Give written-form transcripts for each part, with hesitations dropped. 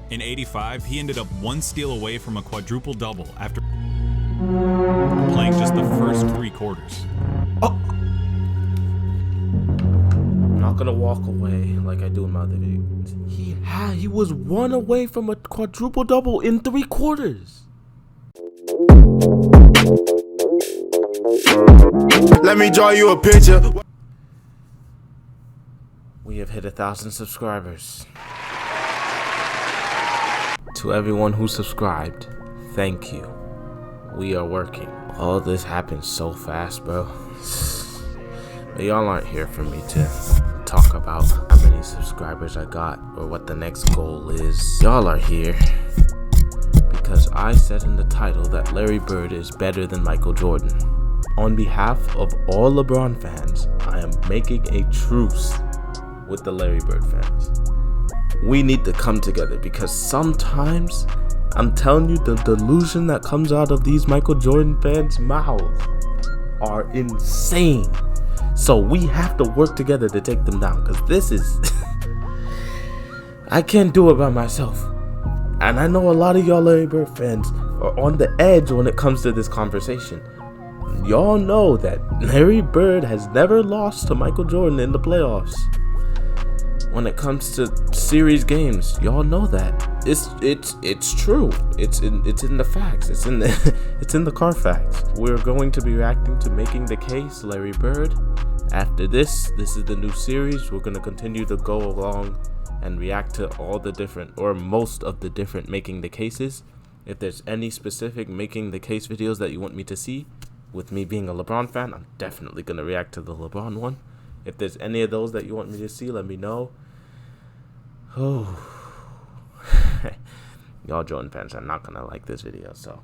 In '85, he ended up one steal away from a quadruple double after playing just the first 3 quarters. I'm not gonna walk away like I do in my other videos. He was 1 away from a quadruple double in 3 quarters. Let me draw you a picture. We have hit 1,000 subscribers. To everyone who subscribed, thank you. We are working. All this happened so fast, bro. But y'all aren't here for me to talk about how many subscribers I got or what the next goal is. Y'all are here because I said in the title that Larry Bird is better than Michael Jordan. On behalf of all LeBron fans, I am making a truce with the Larry Bird fans. We need to come together because sometimes, I'm telling you, the delusion that comes out of these Michael Jordan fans' mouths are insane. So we have to work together to take them down because this is... I can't do it by myself. And I know a lot of y'all Larry Bird fans are on the edge when it comes to this conversation. Y'all know that Larry Bird has never lost to Michael Jordan in the playoffs. When it comes to series games, y'all know that. It's true. It's in the facts. It's in the Carfax. We're going to be reacting to Making the Case, Larry Bird. After this is the new series. We're gonna continue to go along and react to all the different, or most of the different Making the Cases. If there's any specific Making the Case videos that you want me to see, with me being a LeBron fan, I'm definitely gonna react to the LeBron one. If there's any of those that you want me to see, let me know. Oh, y'all Jordan fans are not gonna like this video, so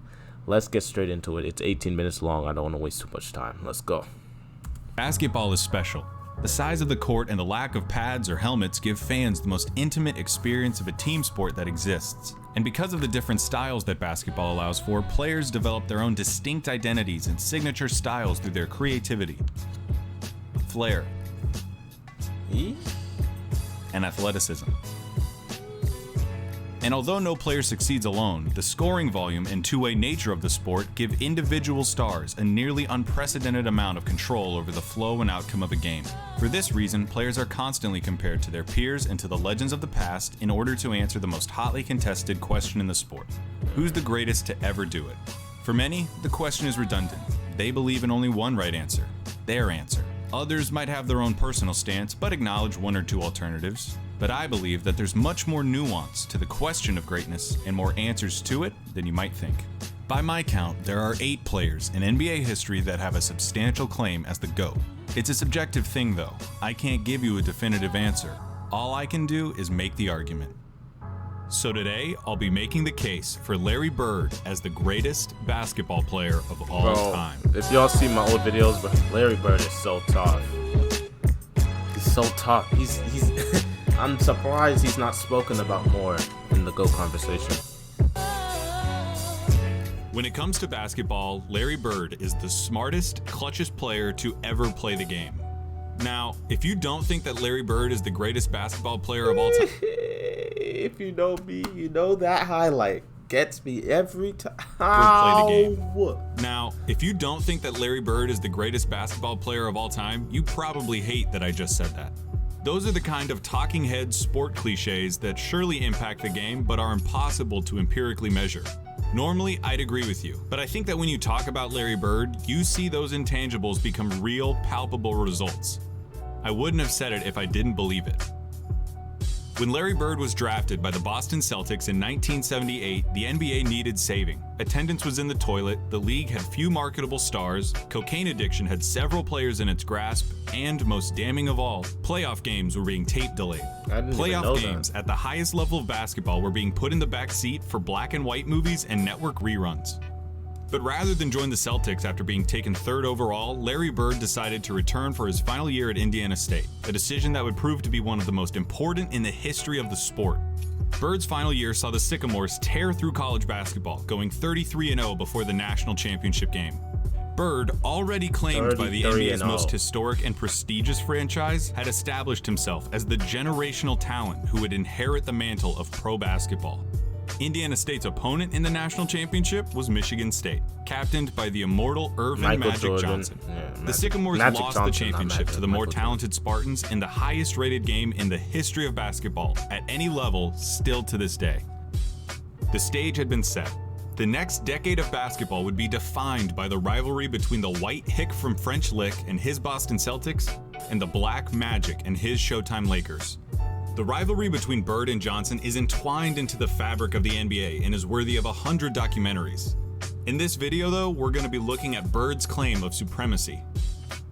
let's get straight into it. It's 18 minutes long. I don't want to waste too much time. Let's go. Basketball is special. The size of the court and the lack of pads or helmets give fans the most intimate experience of a team sport that exists. And because of the different styles that basketball allows for, players develop their own distinct identities and signature styles through their creativity, flair, and athleticism. And although no player succeeds alone, the scoring volume and two-way nature of the sport give individual stars a nearly unprecedented amount of control over the flow and outcome of a game. For this reason, players are constantly compared to their peers and to the legends of the past in order to answer the most hotly contested question in the sport: who's the greatest to ever do it? For many, the question is redundant. They believe in only one right answer: their answer. Others might have their own personal stance, but acknowledge one or two alternatives. But I believe that there's much more nuance to the question of greatness and more answers to it than you might think. By my count, there are 8 players in NBA history that have a substantial claim as the GOAT. It's a subjective thing though. I can't give you a definitive answer. All I can do is make the argument. So today, I'll be making the case for Larry Bird as the greatest basketball player of all time. If y'all see my old videos, but Larry Bird is so tough. He's so tough. He's I'm surprised he's not spoken about more in the GOAT conversation. When it comes to basketball, Larry Bird is the smartest, clutchest player to ever play the game. Now, if you don't think that Larry Bird is the greatest basketball player of all time... If you know me, you know that highlight gets me every time. Play the game. Now, if you don't think that Larry Bird is the greatest basketball player of all time, you probably hate that I just said that. Those are the kind of talking head sport cliches that surely impact the game but are impossible to empirically measure. Normally, I'd agree with you, but I think that when you talk about Larry Bird, you see those intangibles become real, palpable results. I wouldn't have said it if I didn't believe it. When Larry Bird was drafted by the Boston Celtics in 1978, the NBA needed saving. Attendance was in the toilet, the league had few marketable stars, cocaine addiction had several players in its grasp, and most damning of all, playoff games were being tape delayed. Playoff games at the highest level of basketball were being put in the back seat for black and white movies and network reruns. But rather than join the Celtics after being taken 3rd overall, Larry Bird decided to return for his final year at Indiana State, a decision that would prove to be one of the most important in the history of the sport. Bird's final year saw the Sycamores tear through college basketball, going 33-0 before the national championship game. Bird, already claimed by the 33 NBA's and most 0. historic and prestigious franchise, had established himself as the generational talent who would inherit the mantle of pro basketball. Indiana State's opponent in the national championship was Michigan State, captained by the immortal Irvin Magic Johnson. The Sycamores lost the championship to the more talented Spartans in the highest-rated game in the history of basketball at any level still to this day. The stage had been set. The next decade of basketball would be defined by the rivalry between the white hick from French Lick and his Boston Celtics and the black Magic and his Showtime Lakers. The rivalry between Bird and Johnson is entwined into the fabric of the NBA and is worthy of 100 documentaries. In this video, though, we're going to be looking at Bird's claim of supremacy.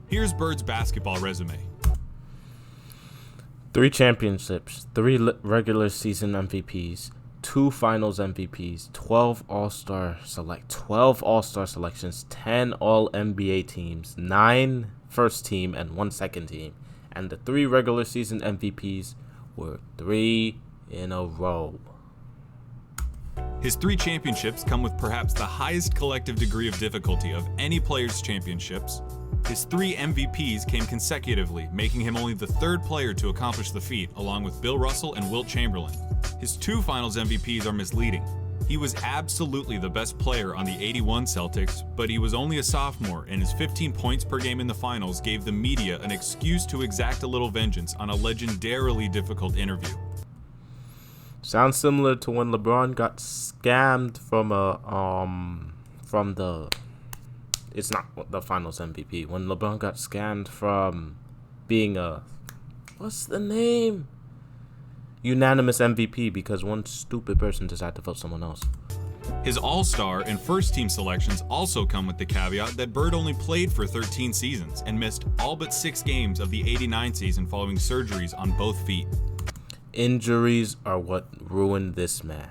Here's Bird's basketball resume. 3 championships, 3 regular season MVPs, 2 finals MVPs, 12 All-Star selections, 10 All-NBA teams, 9 first team and 1 second team, and the 3 regular season MVPs were 3 in a row. His 3 championships come with perhaps the highest collective degree of difficulty of any player's championships. His 3 MVPs came consecutively, making him only the 3rd player to accomplish the feat, along with Bill Russell and Wilt Chamberlain. His 2 finals MVPs are misleading. He was absolutely the best player on the '81 Celtics, but he was only a sophomore, and his 15 points per game in the finals gave the media an excuse to exact a little vengeance on a legendarily difficult interview. Sounds similar to when LeBron got scammed it's not the finals MVP. When LeBron got scammed from being unanimous MVP because one stupid person decided to vote someone else. His All-Star and first-team selections also come with the caveat that Bird only played for 13 seasons and missed all but 6 games of the '89 season following surgeries on both feet. Injuries are what ruined this man.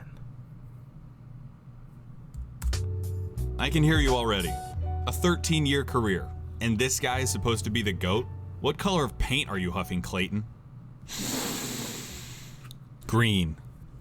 I can hear you already. A 13-year career, and this guy is supposed to be the GOAT? What color of paint are you huffing, Clayton? Green,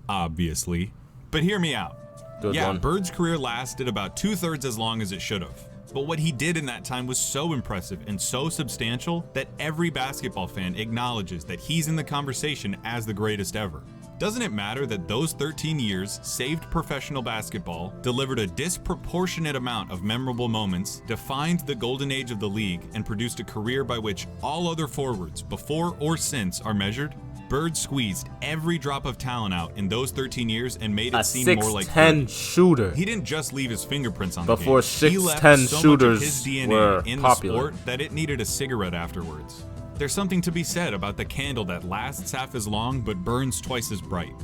obviously. But hear me out. Good one. Bird's career lasted about 2/3 as long as it should have. But what he did in that time was so impressive and so substantial that every basketball fan acknowledges that he's in the conversation as the greatest ever. Doesn't it matter that those 13 years saved professional basketball, delivered a disproportionate amount of memorable moments, defined the golden age of the league, and produced a career by which all other forwards, before or since, are measured? Bird squeezed every drop of talent out in those 13 years and made it seem more like 6'10" shooter. He didn't just leave his fingerprints on Before the game. He left 6'10" so shooters much of his DNA were in popular. the sport that it needed a cigarette afterwards. There's something to be said about the candle that lasts half as long but burns twice as bright.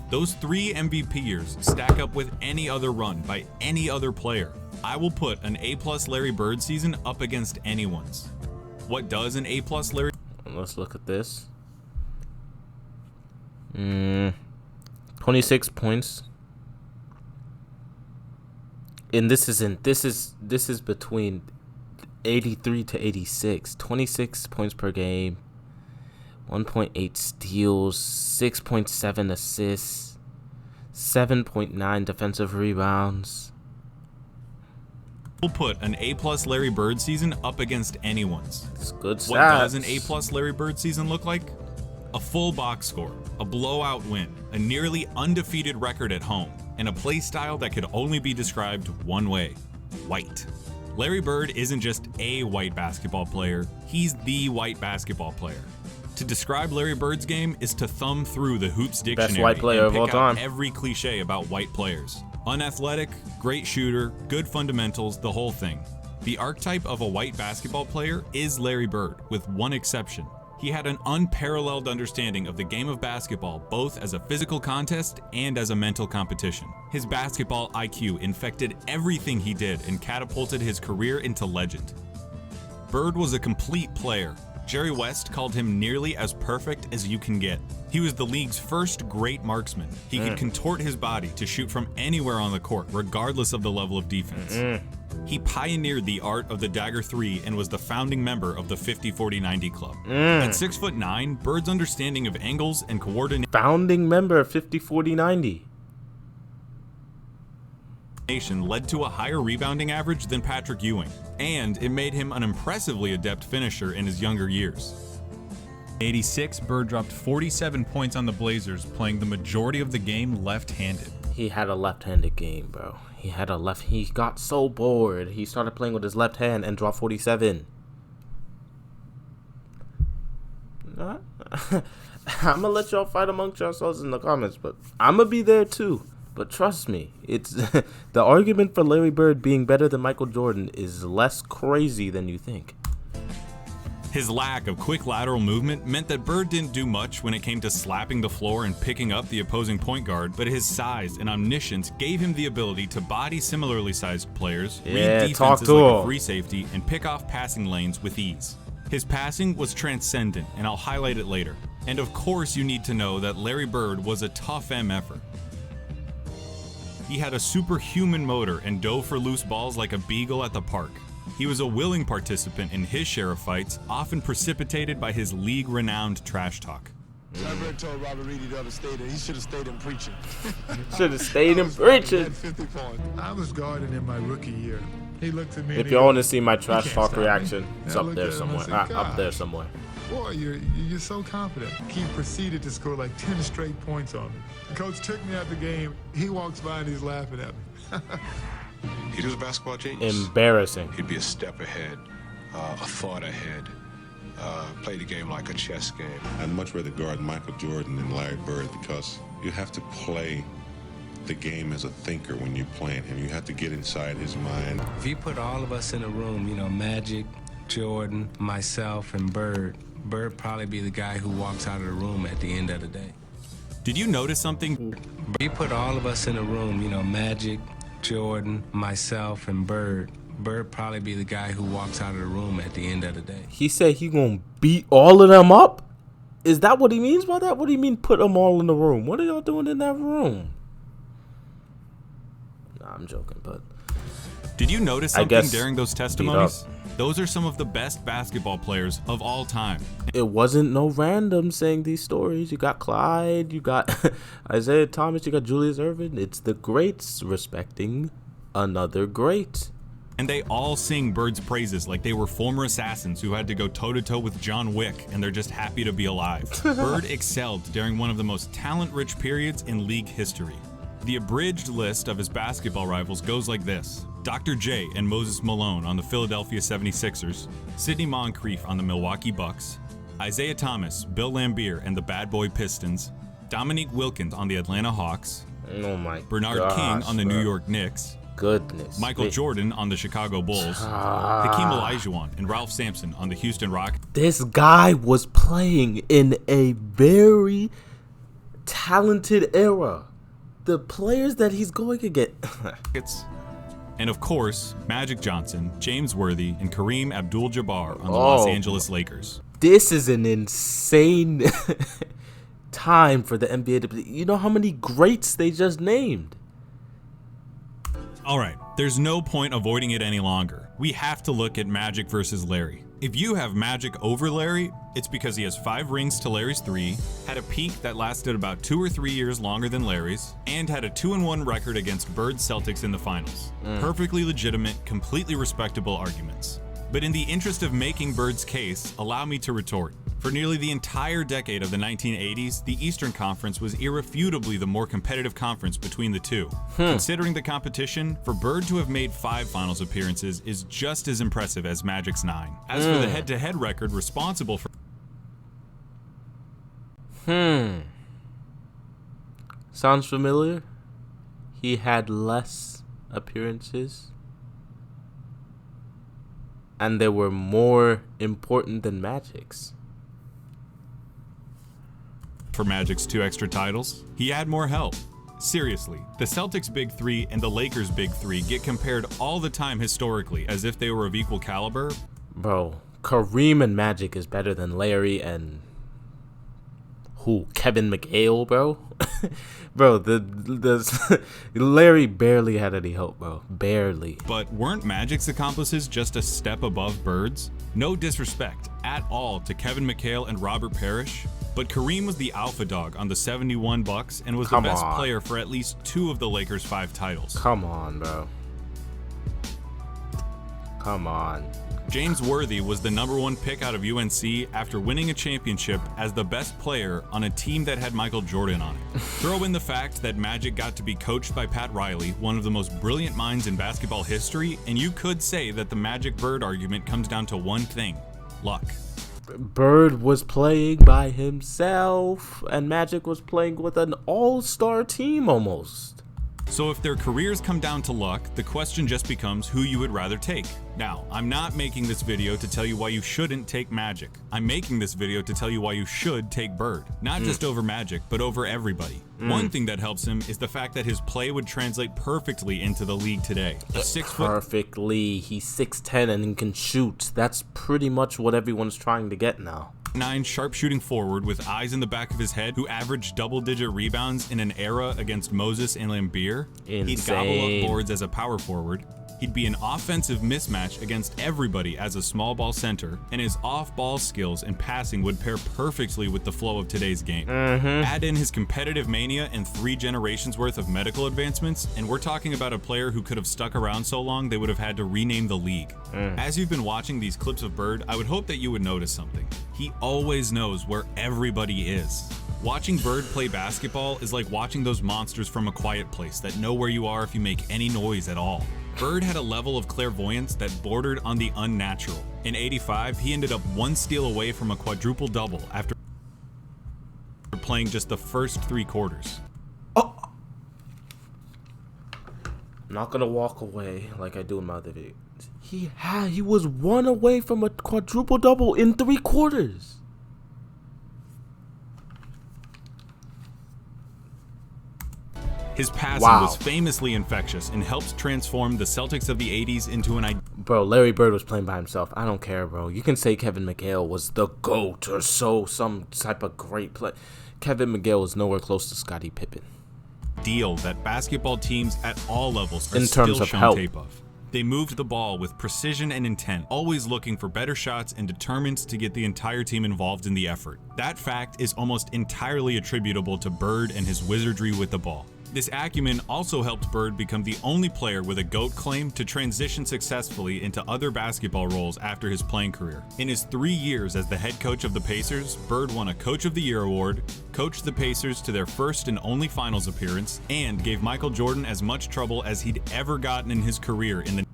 Those 3 MVP years stack up with any other run by any other player. I will put an A+ Larry Bird season up against anyone's. What does an A+ Larry? Let's look at this. 26 points. And this is between 83 to 86. 26 points per game. 1.8 steals, 6.7 assists, 7.9 defensive rebounds. We'll put an A+ Larry Bird season up against anyone's. It's good stats. What does an A+ Larry Bird season look like? A full box score, a blowout win, a nearly undefeated record at home, and a play style that could only be described one way: white. Larry Bird isn't just a white basketball player, he's the white basketball player. To describe Larry Bird's game is to thumb through the Hoops dictionary Best white player and of all pick out time. every cliche about white players. Unathletic, great shooter, good fundamentals, the whole thing. The archetype of a white basketball player is Larry Bird, with one exception. He had an unparalleled understanding of the game of basketball, both as a physical contest and as a mental competition. His basketball IQ infected everything he did and catapulted his career into legend. Bird was a complete player. Jerry West called him nearly as perfect as you can get. He was the league's first great marksman. He could contort his body to shoot from anywhere on the court, regardless of the level of defense. He pioneered the art of the dagger 3 and was the founding member of the 50-40-90 club. At 6'9", Bird's understanding of angles and coordination. Founding member of 50-40-90. led to a higher rebounding average than Patrick Ewing, and it made him an impressively adept finisher in his younger years. In '86, Bird dropped 47 points on the Blazers, playing the majority of the game left-handed. He had a left-handed game, bro. He got so bored. He started playing with his left hand and dropped 47. I'm gonna let y'all fight amongst yourselves in the comments, but I'm gonna be there too. But trust me, it's the argument for Larry Bird being better than Michael Jordan is less crazy than you think. His lack of quick lateral movement meant that Bird didn't do much when it came to slapping the floor and picking up the opposing point guard, but his size and omniscience gave him the ability to body similarly sized players, read defenses like a free safety, and pick off passing lanes with ease. His passing was transcendent, and I'll highlight it later. And of course you need to know that Larry Bird was a tough MFer. He had a superhuman motor and dove for loose balls like a beagle at the park. He was a willing participant in his share of fights, often precipitated by his league-renowned trash talk. Bird told Robert Reedy the other day that he should have stayed in preaching. Should have stayed in preaching. 50 points. I was guarding in my rookie year. He looked at me. If you want to see my trash talk reaction, it's up there somewhere. Up there somewhere. Boy, you're so confident. He proceeded to score like 10 straight points on me. The coach took me out the game. He walks by and he's laughing at me. He was a basketball genius. Embarrassing. He'd be a step ahead, a thought ahead, play the game like a chess game. I'd much rather guard Michael Jordan than Larry Bird because you have to play the game as a thinker when you're playing him. You have to get inside his mind. If you put all of us in a room, you know, Magic, Jordan, myself, and Bird probably be the guy who walks out of the room at the end of the day. Did you notice something? If you put all of us in a room, you know, Magic, Jordan, myself, and Bird probably be the guy who walks out of the room at the end of the day. He said he gonna beat all of them up? Is that what he means by that? What do you mean put them all in the room? What are y'all doing in that room? Nah, I'm joking, but... Did you notice something during those testimonies? Those are some of the best basketball players of all time. It wasn't no random saying these stories. You got Clyde, you got Isaiah Thomas, you got Julius Erving. It's the greats respecting another great. And they all sing Bird's praises like they were former assassins who had to go toe-to-toe with John Wick and they're just happy to be alive. Bird excelled during one of the most talent-rich periods in league history. The abridged list of his basketball rivals goes like this: Dr. J and Moses Malone on the Philadelphia 76ers, Sidney Moncrief on the Milwaukee Bucks, Isaiah Thomas, Bill Laimbeer and the Bad Boy Pistons, Dominique Wilkins on the Atlanta Hawks, Bernard King on the New York Knicks, Michael Jordan on the Chicago Bulls, Hakeem Olajuwon and Ralph Sampson on the Houston Rockets. This guy was playing in a very talented era. The players that he's going against. And of course, Magic Johnson, James Worthy, and Kareem Abdul-Jabbar on the Los Angeles Lakers. This is an insane time for the NBA. You know how many greats they just named? All right, there's no point avoiding it any longer. We have to look at Magic versus Larry. If you have Magic over Larry, it's because he has 5 rings to Larry's 3, had a peak that lasted about 2 or 3 years longer than Larry's, and had a 2-1 record against Bird's Celtics in the finals. Perfectly legitimate, completely respectable arguments. But in the interest of making Bird's case, allow me to retort. For nearly the entire decade of the 1980s, the Eastern Conference was irrefutably the more competitive conference between the two. Considering the competition, for Bird to have made 5 finals appearances is just as impressive as Magic's 9. As for the head-to-head record responsible for... Sounds familiar? He had less appearances, and they were more important than Magic's. For Magic's 2 extra titles, he had more help. Seriously, the Celtics' Big 3 and the Lakers' Big 3 get compared all the time historically as if they were of equal caliber. Bro, Kareem and Magic is better than Larry and... who? Kevin McHale, bro? Bro, the Larry barely had any help, bro. Barely. But weren't Magic's accomplices just a step above Bird's? No disrespect at all to Kevin McHale and Robert Parrish, But Kareem was the alpha dog on the 71 Bucks and was the best player for at least 2 of the Lakers' 5 titles. Come on, bro. Come on. James Worthy was the #1 pick out of UNC after winning a championship as the best player on a team that had Michael Jordan on it. Throw in the fact that Magic got to be coached by Pat Riley, one of the most brilliant minds in basketball history, and you could say that the Magic-Bird argument comes down to one thing: luck. Bird was playing by himself, and Magic was playing with an all-star team almost. So if their careers come down to luck, the question just becomes who you would rather take. Now, I'm not making this video to tell you why you shouldn't take Magic. I'm making this video to tell you why you should take Bird. Not just over Magic, but over everybody. One thing that helps him is the fact that his play would translate perfectly into the league today. Perfectly. He's 6'10" and can shoot. That's pretty much what everyone's trying to get now. 6'9" sharpshooting forward with eyes in the back of his head who averaged double-digit rebounds in an era against Moses and Lambeer. Insane. He'd gobble up boards as a power forward. He'd be an offensive mismatch against everybody as a small ball center, and his off-ball skills and passing would pair perfectly with the flow of today's game. Add in his competitive mania and 3 generations worth of medical advancements, and we're talking about a player who could have stuck around so long they would have had to rename the league. As you've been watching these clips of Bird, I would hope that you would notice something. He always knows where everybody is. Watching Bird play basketball is like watching those monsters from A Quiet Place that know where you are if you make any noise at all. Bird had a level of clairvoyance that bordered on the unnatural. In '85, he ended up 1 steal away from a quadruple-double after playing just the first 3 quarters. I'm not gonna walk away like I do in my other videos. He was 1 away from a quadruple-double in 3 quarters. His passing was famously infectious and helped transform the Celtics of the 80s into an Bro, Larry Bird was playing by himself. I don't care, bro. You can say Kevin McHale was the GOAT or some type of great play. Kevin McHale was nowhere close to Scottie Pippen. Deal that basketball teams at all levels are in still terms of shown help. tape of. They moved the ball with precision and intent, always looking for better shots and determined to get the entire team involved in the effort. That fact is almost entirely attributable to Bird and his wizardry with the ball. This acumen also helped Bird become the only player with a GOAT claim to transition successfully into other basketball roles after his playing career. In his 3 years as the head coach of the Pacers, Bird won a Coach of the Year award, coached the Pacers to their first and only finals appearance, and gave Michael Jordan as much trouble as he'd ever gotten in his career in the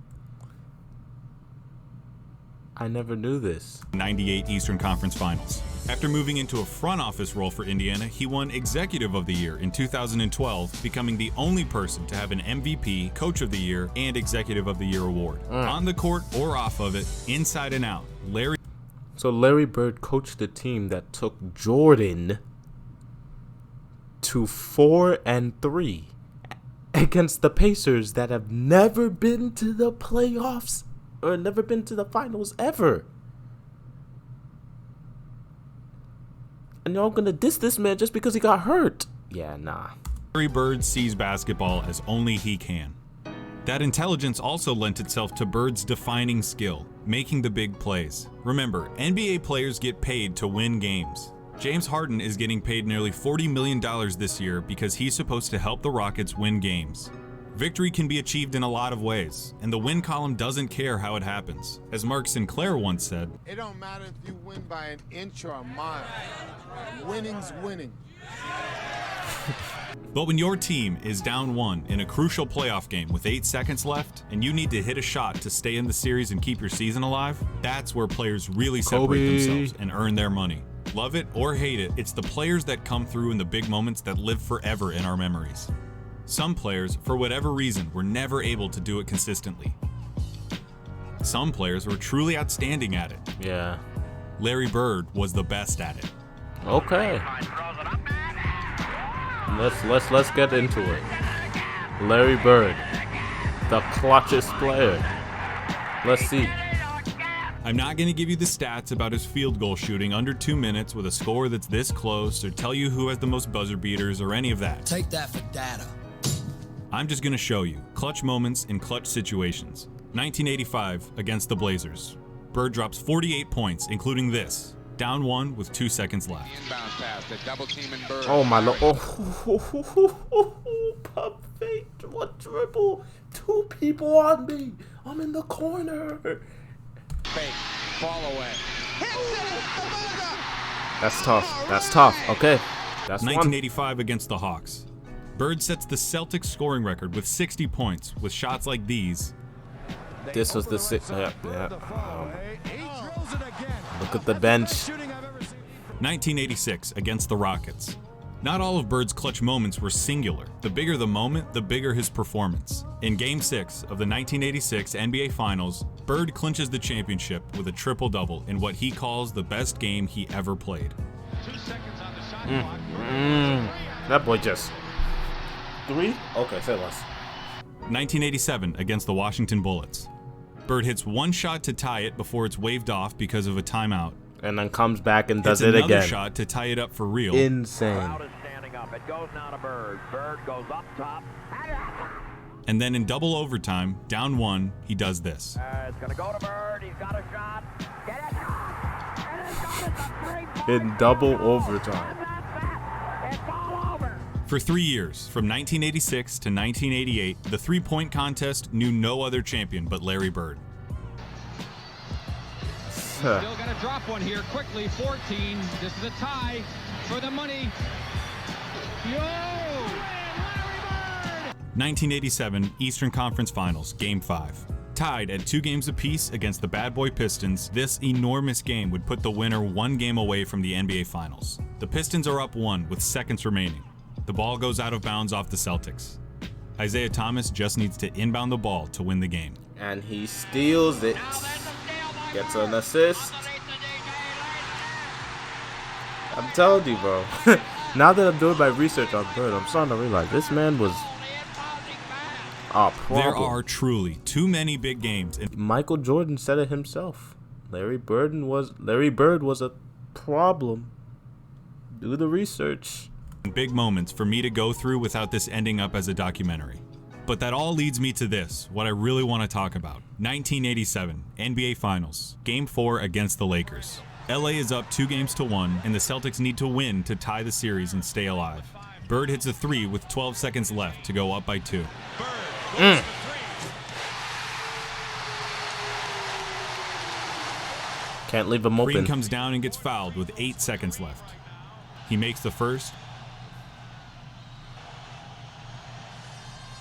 I never knew this. '98 Eastern Conference Finals. After moving into a front office role for Indiana, he won Executive of the Year in 2012, becoming the only person to have an MVP, Coach of the Year, and Executive of the Year award. On the court or off of it, inside and out, So Larry Bird coached a team that took Jordan to 4-3 against the Pacers that have never been to the playoffs or never been to the finals ever. And y'all gonna diss this man just because he got hurt? Yeah, nah. Larry Bird sees basketball as only he can. That intelligence also lent itself to Bird's defining skill, making the big plays. Remember, NBA players get paid to win games. James Harden is getting paid nearly $40 million this year because he's supposed to help the Rockets win games. Victory can be achieved in a lot of ways, and the win column doesn't care how it happens. As Mark Sinclair once said, "It don't matter if you win by an inch or a mile. Winning's winning." But when your team is down 1 in a crucial playoff game with 8 seconds left, and you need to hit a shot to stay in the series and keep your season alive, that's where players really separate themselves and earn their money. Love it or hate it, it's the players that come through in the big moments that live forever in our memories. Some players, for whatever reason, were never able to do it consistently. Some players were truly outstanding at it. Yeah. Larry Bird was the best at it. Okay. Let's get into it. Larry Bird, the clutchest player. Let's see. I'm not going to give you the stats about his field goal shooting under 2 minutes with a score that's this close, or tell you who has the most buzzer beaters, or any of that. Take that for data. I'm just going to show you clutch moments in clutch situations. 1985 against the Blazers. Bird drops 48 points, including this. down 1 with 2 seconds left. Oh my lord. Oh, pump fake. What dribble? 2 people on me. I'm in the corner. Fake. Fall away. That's tough. That's tough. Okay. That's 1985 against the Hawks. Bird sets the Celtics scoring record with 60 points with shots like these. This was the six. Yeah. Look at the bench. 1986 against the Rockets. Not all of Bird's clutch moments were singular. The bigger the moment, the bigger his performance. In Game 6 of the 1986 NBA Finals, Bird clinches the championship with a triple-double in what he calls the best game he ever played. 2 seconds on the shot clock. That boy just 3? Okay, say less. 1987 against the Washington Bullets. Bird hits one shot to tie it before it's waved off because of a timeout. And then comes back and does Hits it another again. shot to tie it up for real. Insane. Crowd is standing up. It goes now to Bird. Bird goes up top. And then in double overtime, down 1, he does this. It's going to go to Bird. He's got a shot. Get it. And it's got it. In double overtime. It's all over. For 3 years, from 1986 to 1988, the three-point contest knew no other champion but Larry Bird. Still got to drop one here quickly. 14. This is a tie for the money. Yo! Larry Bird! 1987 Eastern Conference Finals, Game 5. Tied at 2 games apiece against the Bad Boy Pistons, this enormous game would put the winner 1 game away from the NBA Finals. The Pistons are up 1 with seconds remaining. The ball goes out of bounds off the Celtics. Isaiah Thomas just needs to inbound the ball to win the game. And he steals it. Gets an assist. I'm telling you, bro. Now that I'm doing my research on Bird, I'm starting to realize this man was a problem. There are truly too many big games. Michael Jordan said it himself. Larry Bird was a problem. Do the research. Big moments for me to go through without this ending up as a documentary. But that all leads me to this, what I really want to talk about. 1987, NBA Finals, Game 4 against the Lakers. LA is up 2-1, and the Celtics need to win to tie the series and stay alive. Bird hits a 3 with 12 seconds left to go up by 2. Can't leave him open. Green comes down and gets fouled with 8 seconds left. He makes the first,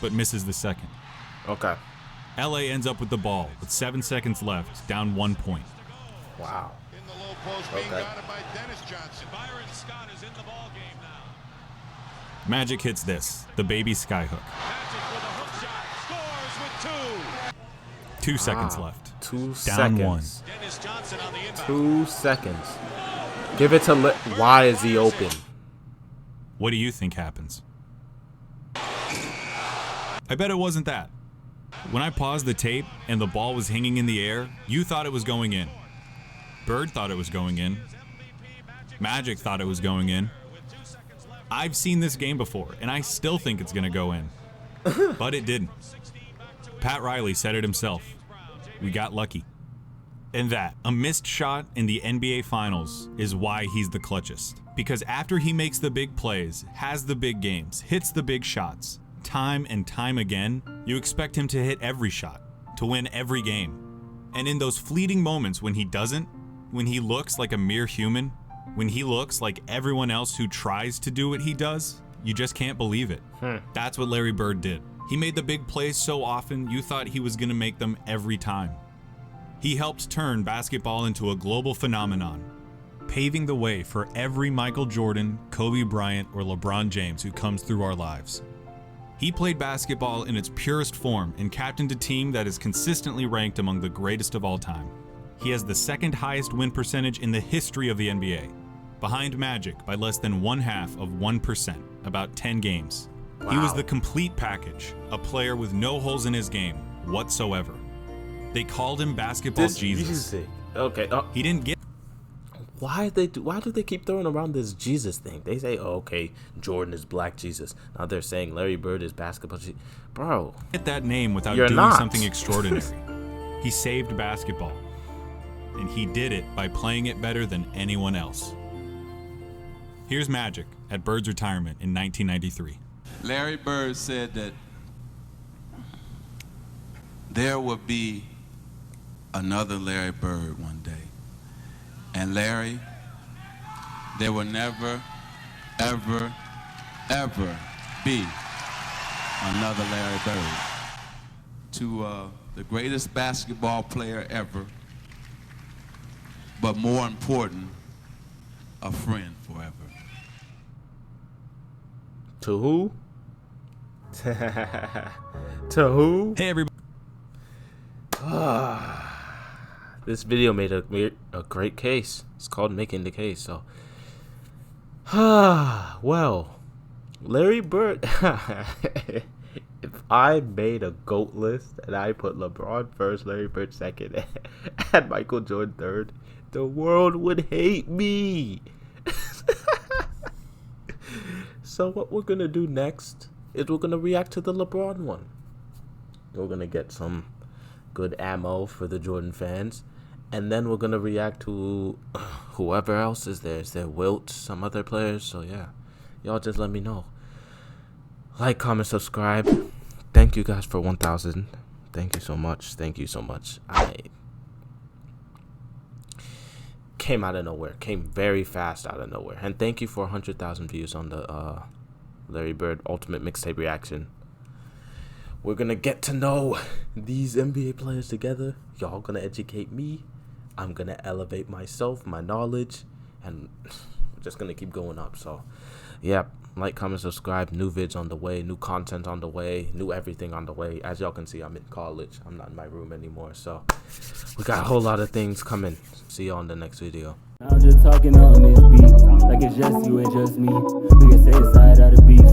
but misses the second. Okay. LA ends up with the ball with 7 seconds left, down 1 point. Wow. In the low post, being guarded by Dennis Johnson. Byron Scott is in the ball game now. Magic hits this, the baby skyhook. Magic with a hook shot. Scores with 2. 2 seconds left. 2 Down seconds. 1. Dennis Johnson on the inbound. 2 seconds. Give it to why is he open? What do you think happens? I bet it wasn't that. When I paused the tape and the ball was hanging in the air, you thought it was going in. Bird thought it was going in. Magic thought it was going in. I've seen this game before, and I still think it's going to go in. But it didn't. Pat Riley said it himself. We got lucky. And that, a missed shot in the NBA Finals, is why he's the clutchest. Because after he makes the big plays, has the big games, hits the big shots, time and time again, you expect him to hit every shot, to win every game. And in those fleeting moments when he doesn't, when he looks like a mere human, when he looks like everyone else who tries to do what he does, you just can't believe it. That's what Larry Bird did. He made the big plays so often you thought he was going to make them every time. He helped turn basketball into a global phenomenon, paving the way for every Michael Jordan, Kobe Bryant, or LeBron James who comes through our lives. He played basketball in its purest form and captained a team that is consistently ranked among the greatest of all time. He has the second highest win percentage in the history of the NBA, behind Magic by less than 0.5%, about 10 games. Wow. He was the complete package, a player with no holes in his game whatsoever. They called him Basketball Jesus. Okay. He didn't get. Why do they keep throwing around this Jesus thing? They say, oh, okay, Jordan is Black Jesus. Now they're saying Larry Bird is Basketball Jesus. Bro, get that name without you're doing not. something extraordinary. He saved basketball. and he did it by playing it better than anyone else. Here's Magic at Bird's retirement in 1993. Larry Bird said that there would be another Larry Bird one day. And Larry, there will never, ever, ever be another Larry Bird. To the greatest basketball player ever, but more important, a friend forever. To who? To who? Hey everybody. This video made a great case. It's called Making the Case. So, well, Larry Bird. If I made a GOAT list and I put LeBron first, Larry Bird second, and Michael Jordan third, the world would hate me. So what we're gonna do next is we're gonna react to the LeBron one. We're gonna get some good ammo for the Jordan fans, and then we're gonna react to whoever else is there. Is there Wilt, some other players? So yeah, y'all just let me know. Like, comment, subscribe. Thank you guys for 1,000. Thank you so much. Thank you so much. I came out of nowhere. Came very fast out of nowhere. And thank you for 100,000 views on the Larry Bird Ultimate Mixtape reaction. We're going to get to know these NBA players together. Y'all going to educate me. I'm going to elevate myself, my knowledge. And we're just going to keep going up. So, yeah. Like, comment, subscribe. New vids on the way. New content on the way. New everything on the way. As y'all can see, I'm in college. I'm not in my room anymore. So, we got a whole lot of things coming. See y'all in the next video. I'm just talking on this beat. Like it's just you and just me. We can say it's side of the beef.